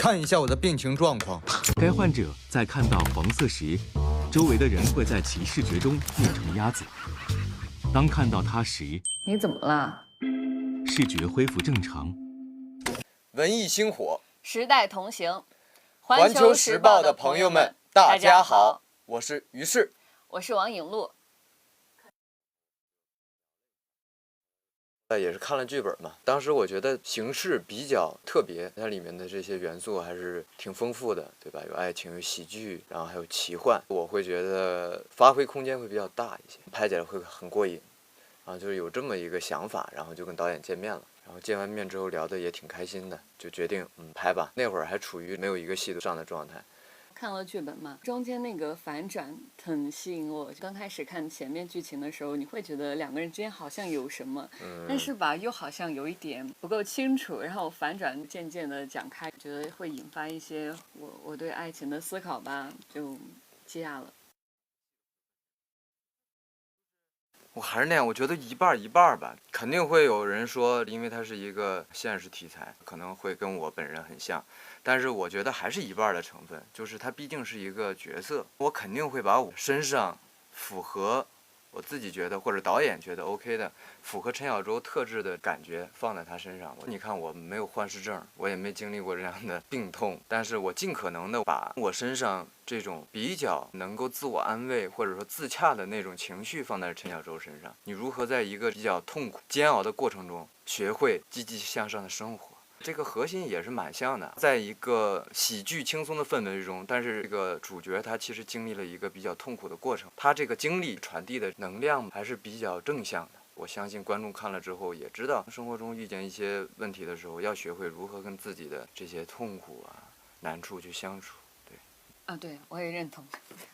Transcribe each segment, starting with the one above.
看一下我的病情状况。该患者在看到黄色时，周围的人会在其视觉中变成鸭子。当看到它时，你怎么了？视觉恢复正常。文艺星火，时代同行，环球时报的朋友们，大家好，我是于适，我是王颖璐。也是看了剧本嘛，当时我觉得形式比较特别，它里面的这些元素还是挺丰富的，对吧？有爱情，有喜剧，然后还有奇幻，我会觉得发挥空间会比较大一些，拍起来会很过瘾。就是有这么一个想法，然后就跟导演见面了，然后见完面之后聊得也挺开心的，就决定拍吧。那会儿还处于没有一个戏都上的状态。看了剧本嘛，中间那个反转很吸引我。刚开始看前面剧情的时候，你会觉得两个人之间好像有什么，但是吧又好像有一点不够清楚，然后反转渐渐的讲开，觉得会引发一些我对爱情的思考吧，就接下了。我还是那样，我觉得一半一半吧。肯定会有人说，因为它是一个现实题材，可能会跟我本人很像，但是我觉得还是一半的成分，就是它毕竟是一个角色，我肯定会把我身上符合我自己觉得或者导演觉得 OK 的，符合陈小舟特质的感觉放在他身上。你看我没有幻视症，我也没经历过这样的病痛，但是我尽可能的把我身上这种比较能够自我安慰或者说自洽的那种情绪放在陈小舟身上。你如何在一个比较痛苦煎熬的过程中学会积极向上的生活，这个核心也是蛮像的。在一个喜剧轻松的氛围中，但是这个主角他其实经历了一个比较痛苦的过程，他这个经历传递的能量还是比较正向的。我相信观众看了之后也知道，生活中遇见一些问题的时候，要学会如何跟自己的这些痛苦难处去相处。对，我也认同，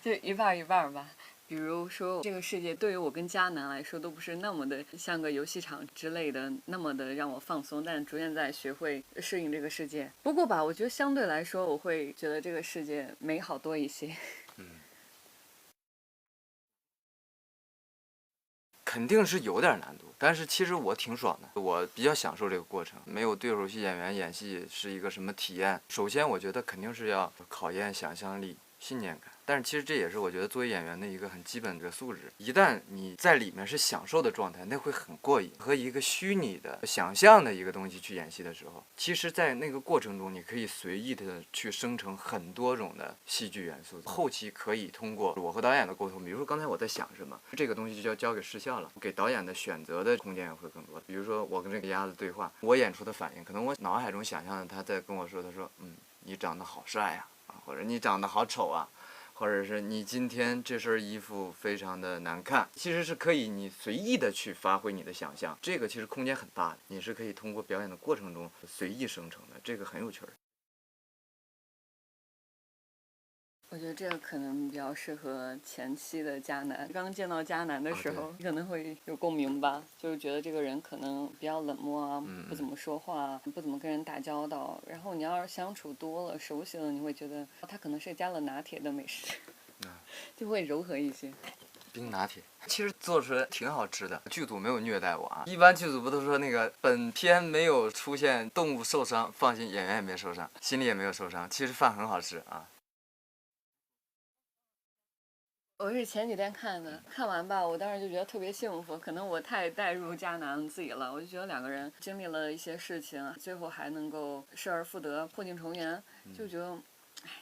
就一半一半吧。比如说，这个世界对于我跟佳楠来说都不是那么的像个游戏场之类的，那么的让我放松，但逐渐在学会适应这个世界。不过吧，我觉得相对来说，我会觉得这个世界美好多一些。肯定是有点难度，但是其实我挺爽的，我比较享受这个过程。没有对手戏演员演戏是一个什么体验？首先，我觉得肯定是要考验想象力、信念感。但是其实这也是我觉得作为演员的一个很基本的素质。一旦你在里面是享受的状态，那会很过瘾。和一个虚拟的、想象的一个东西去演戏的时候，其实，在那个过程中，你可以随意的去生成很多种的戏剧元素。后期可以通过我和导演的沟通，比如说刚才我在想什么，这个东西就要交给视效了，给导演的选择的空间也会更多。比如说我跟这个鸭子对话，我演出的反应，可能我脑海中想象的他在跟我说，他说，你长得好帅呀，或者你长得好丑啊。或者是你今天这身衣服非常的难看，其实是可以你随意的去发挥你的想象，这个其实空间很大的，你是可以通过表演的过程中随意生成的，这个很有趣儿。我觉得这个可能比较适合前期的佳楠。刚见到佳楠的时候，可能会有共鸣吧，就是觉得这个人可能比较冷漠啊，不怎么说话，不怎么跟人打交道。然后你要是相处多了、熟悉了，你会觉得他可能是加了拿铁的美食，就会柔和一些。冰拿铁其实做出来挺好吃的，剧组没有虐待我啊。一般剧组不都说那个本片没有出现动物受伤，放心，演员也没受伤，心里也没有受伤。其实饭很好吃啊。我是前几天看的，看完吧，我当时就觉得特别幸福。可能我太带入佳楠自己了，我就觉得两个人经历了一些事情，最后还能够失而复得，破镜重圆，就觉得，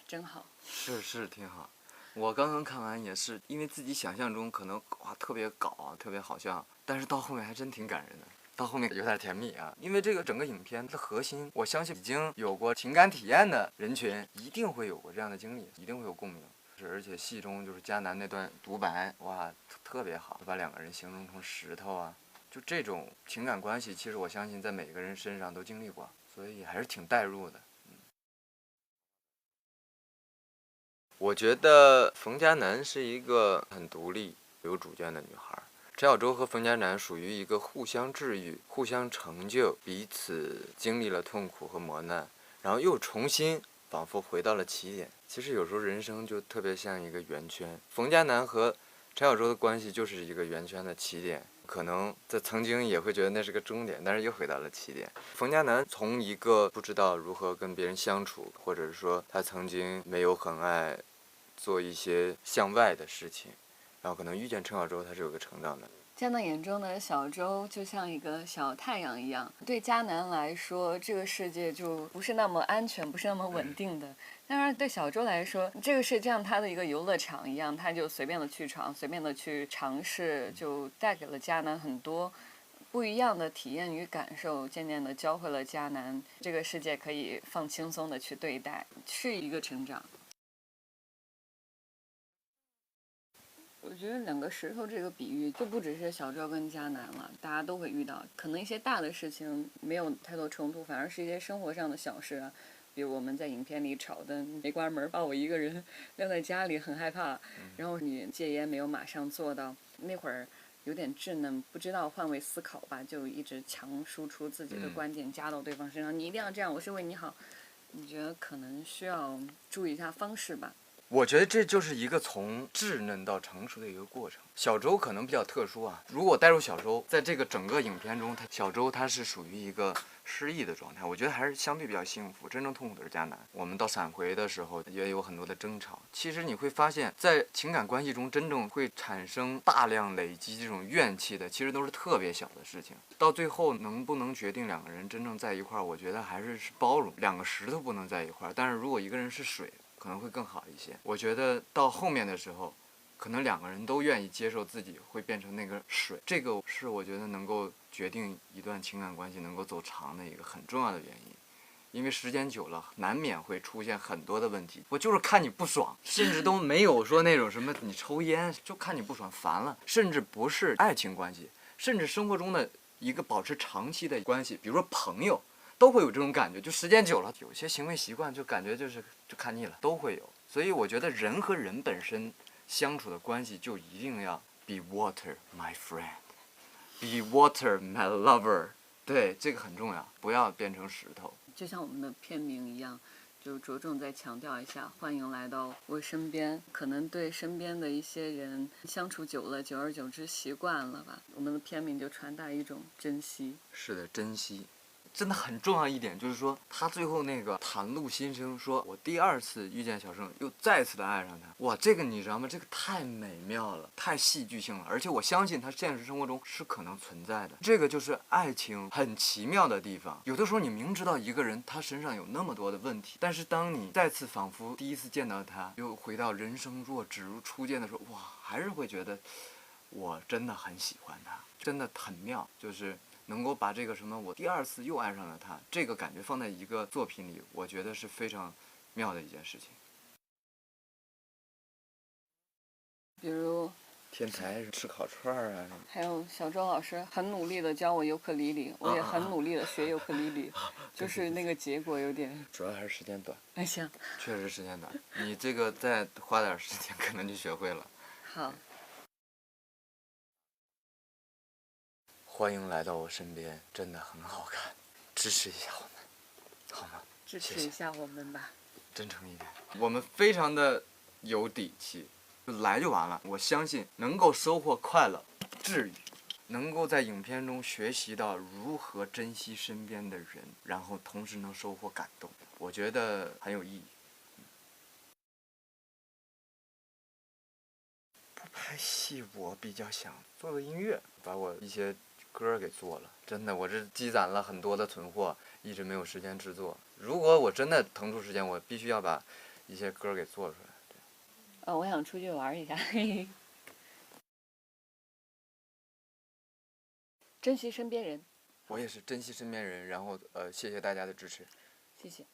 真好。是挺好。我刚刚看完也是，因为自己想象中可能特别搞啊，特别好笑，但是到后面还真挺感人的。到后面有点甜蜜啊，因为这个整个影片的核心，我相信已经有过情感体验的人群，一定会有过这样的经历，一定会有共鸣。而且戏中就是佳楠那段独白，特别好，把两个人形容成石头啊，就这种情感关系，其实我相信在每个人身上都经历过，所以还是挺带入的。我觉得冯佳楠是一个很独立、有主见的女孩。陈小舟和冯佳楠属于一个互相治愈、互相成就，彼此经历了痛苦和磨难，然后又重新仿佛回到了起点。其实有时候人生就特别像一个圆圈，冯佳楠和陈小舟的关系就是一个圆圈的起点。可能在曾经也会觉得那是个终点，但是又回到了起点。冯家南从一个不知道如何跟别人相处，或者是说他曾经没有很爱做一些向外的事情，然后可能遇见陈小舟，他是有个成长的。江南眼中的小舟就像一个小太阳一样，对迦南来说，这个世界就不是那么安全，不是那么稳定的。当然，对小舟来说，这个是像他的一个游乐场一样，他就随便的去闯，随便的去尝试，就带给了迦南很多不一样的体验与感受，渐渐的教会了迦南这个世界可以放轻松的去对待，是一个成长。我觉得两个石头这个比喻就不只是小舟跟迦南了，大家都会遇到。可能一些大的事情没有太多冲突，反而是一些生活上的小事啊，比如我们在影片里吵的没关门，把我一个人晾在家里很害怕，然后你戒烟没有马上做到，那会儿有点稚嫩，不知道换位思考吧，就一直强输出自己的观点加到对方身上，你一定要这样，我是为你好。你觉得可能需要注意一下方式吧？我觉得这就是一个从稚嫩到成熟的一个过程。小舟可能比较特殊啊，如果带入小舟，在这个整个影片中，小舟他是属于一个失忆的状态，我觉得还是相对比较幸福。真正痛苦的是迦南。我们到闪回的时候也有很多的争吵。其实你会发现在情感关系中，真正会产生大量累积这种怨气的，其实都是特别小的事情。到最后能不能决定两个人真正在一块儿，我觉得还是包容。两个石头不能在一块儿，但是如果一个人是水，可能会更好一些。我觉得到后面的时候，可能两个人都愿意接受自己会变成那个水，这个是我觉得能够决定一段情感关系能够走长的一个很重要的原因。因为时间久了，难免会出现很多的问题。我就是看你不爽，甚至都没有说那种什么你抽烟，就看你不爽烦了，甚至不是爱情关系，甚至生活中的一个保持长期的关系，比如说朋友。都会有这种感觉，就时间久了，有些行为习惯就感觉就看腻了，都会有。所以我觉得人和人本身相处的关系就一定要 be water my friend，be water my lover， 对，这个很重要，不要变成石头。就像我们的片名一样，就着重再强调一下，欢迎来到我身边。可能对身边的一些人相处久了，久而久之习惯了吧，我们的片名就传达一种珍惜。是的，珍惜。真的很重要一点就是说，他最后那个袒露心声，说我第二次遇见小盛，又再次的爱上他。哇，这个你知道吗？这个太美妙了，太戏剧性了，而且我相信他现实生活中是可能存在的。这个就是爱情很奇妙的地方。有的时候你明知道一个人他身上有那么多的问题，但是当你再次仿佛第一次见到他，又回到人生若只如初见的时候，哇，还是会觉得我真的很喜欢他，真的很妙，就是能够把这个什么我第二次又爱上了他这个感觉放在一个作品里，我觉得是非常妙的一件事情。比如天才吃烤串啊，还有小周老师很努力的教我尤克里里，我也很努力的学尤克里里，就是那个结果有点，主要还是时间短。哎行，确实时间短，你这个再花点时间可能就学会了。好。欢迎来到我身边，真的很好看，支持一下我们，好吗？支持一下我们吧。真诚一点，我们非常的有底气，就来就完了。我相信能够收获快乐、治愈，能够在影片中学习到如何珍惜身边的人，然后同时能收获感动，我觉得很有意义。不拍戏，我比较想做个音乐，把我一些歌给做了。真的，我这积攒了很多的存货，一直没有时间制作。如果我真的腾出时间，我必须要把一些歌给做出来。我想出去玩一下。珍惜身边人。我也是珍惜身边人，然后谢谢大家的支持。谢谢。